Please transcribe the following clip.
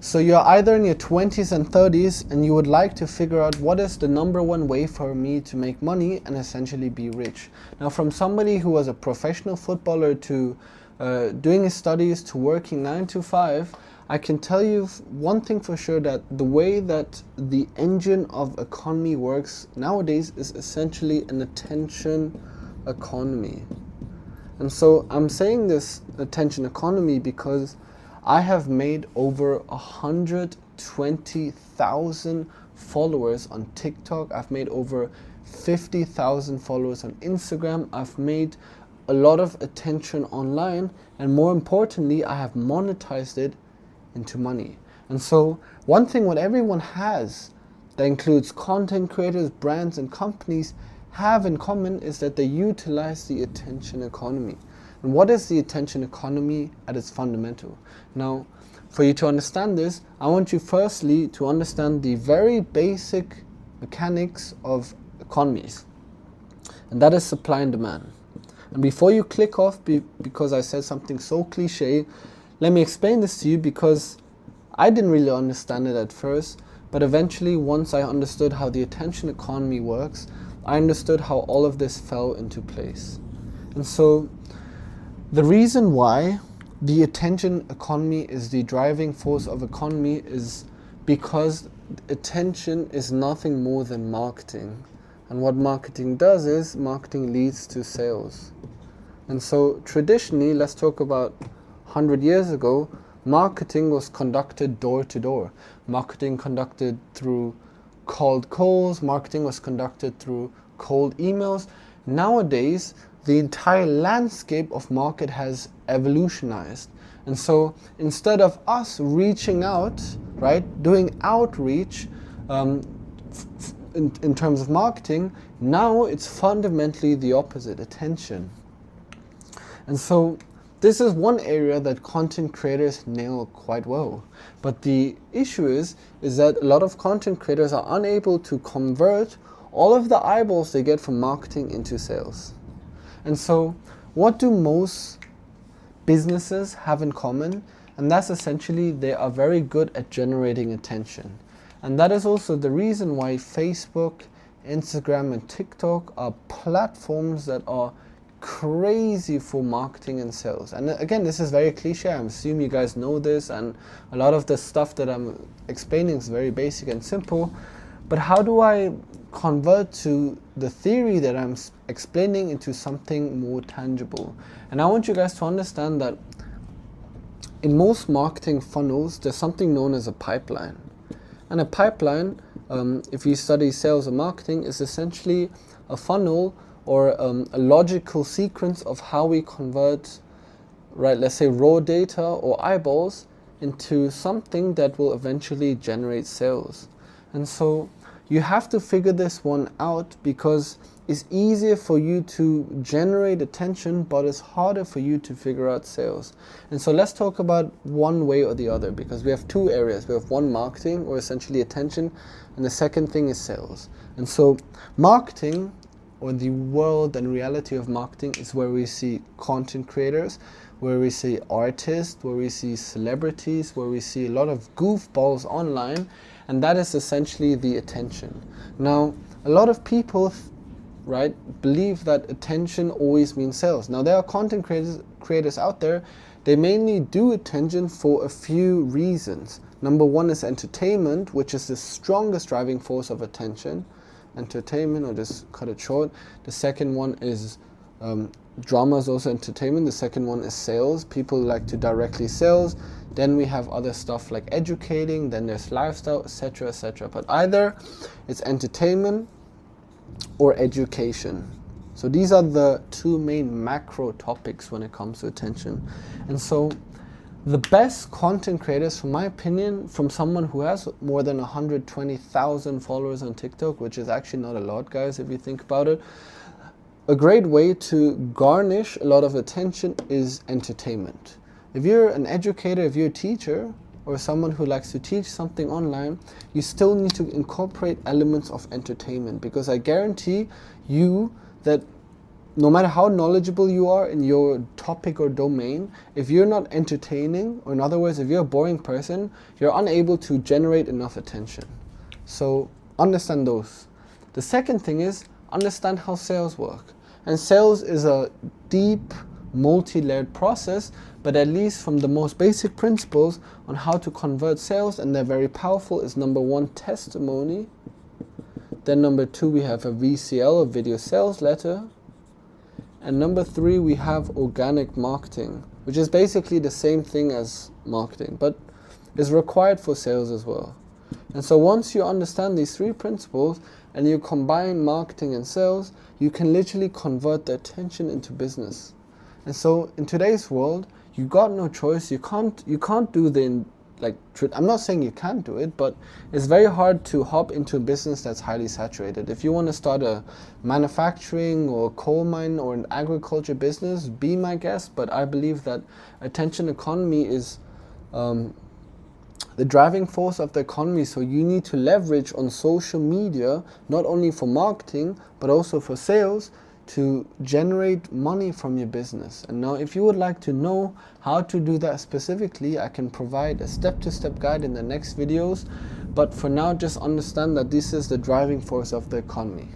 So you're either in your 20s and 30s and you would like to figure out what is the number one way for me to make money and essentially be rich. Now, from somebody who was a professional footballer to doing his studies to working 9 to 5, I can tell you one thing for sure, that the way that the engine of economy works nowadays is essentially an attention economy. And so I'm saying this attention economy because I have made over 120,000 followers on TikTok. I've made over 50,000 followers on Instagram. I've made a lot of attention online, and more importantly, I have monetized it into money. And so one thing what everyone has, that includes content creators, brands and companies, have in common is that they utilize the attention economy. And what is the attention economy at its fundamental? Now, for you to understand this, I want you firstly to understand the very basic mechanics of economies, and that is supply and demand. And before you click off because I said something so cliche, let me explain this to you, because I didn't really understand it at first, but eventually once I understood how the attention economy works, I understood how all of this fell into place. And so the reason why the attention economy is the driving force of economy is because attention is nothing more than marketing. And what marketing does is marketing leads to sales. And so traditionally, let's talk about 100 years ago, marketing was conducted door to door. Marketing conducted through cold calls, marketing was conducted through cold emails. Nowadays, the entire landscape of market has evolutionized. And so instead of us reaching out, right, doing outreach in terms of marketing, now it's fundamentally the opposite, attention. And so this is one area that content creators nail quite well. But the issue is that a lot of content creators are unable to convert all of the eyeballs they get from marketing into sales. And so what do most businesses have in common? And that's essentially they are very good at generating attention. And that is also the reason why Facebook, Instagram and TikTok are platforms that are crazy for marketing and sales. And again, this is very cliche. I assume you guys know this, and a lot of the stuff that I'm explaining is very basic and simple. But how do I convert to the theory that I'm explaining into something more tangible? And I want you guys to understand that in most marketing funnels, there's something known as a pipeline. And a pipeline, if you study sales and marketing, is essentially a funnel or a logical sequence of how we convert, right, let's say raw data or eyeballs into something that will eventually generate sales. And so you have to figure this one out, because it's easier for you to generate attention, but it's harder for you to figure out sales. And so let's talk about one way or the other, because we have two areas. We have one, marketing, or essentially attention, and the second thing is sales. And so marketing, or the world and reality of marketing, is where we see content creators, where we see artists, where we see celebrities, where we see a lot of goofballs online, and that is essentially the attention. Now, a lot of people, right, believe that attention always means sales. Now, there are content creators out there, they mainly do attention for a few reasons. Number one is entertainment, which is the strongest driving force of attention. Entertainment, or just cut it short. The second one is drama is also entertainment. The second one is sales. People like to directly sales. Then we have other stuff like educating. Then there's lifestyle, etc., etc. But either it's entertainment or education. So these are the two main macro topics when it comes to attention. And so the best content creators, from my opinion, from someone who has more than 120,000 followers on TikTok, which is actually not a lot, guys, if you think about it, a great way to garnish a lot of attention is entertainment. If you're an educator, if you're a teacher, or someone who likes to teach something online, you still need to incorporate elements of entertainment, because I guarantee you that no matter how knowledgeable you are in your topic or domain, if you're not entertaining, or in other words, if you're a boring person, you're unable to generate enough attention. So understand those. The second thing is understand how sales work. And sales is a deep, multi-layered process, but at least from the most basic principles on how to convert sales, and they're very powerful, is number one, testimony. Then number two, we have a VCL, a video sales letter. And number three, we have organic marketing, which is basically the same thing as marketing, but is required for sales as well. And so once you understand these three principles and you combine marketing and sales, you can literally convert the attention into business. And so in today's world, you got no choice. You can't do the, I'm not saying you can't do it, but it's very hard to hop into a business that's highly saturated. If you want to start a manufacturing or coal mine or an agriculture business, be my guest. But I believe that attention economy is the driving force of the economy. So you need to leverage on social media, not only for marketing, but also for sales, to generate money from your business. And now if you would like to know how to do that specifically, I can provide a step-to-step guide in the next videos. But for now, just understand that this is the driving force of the economy.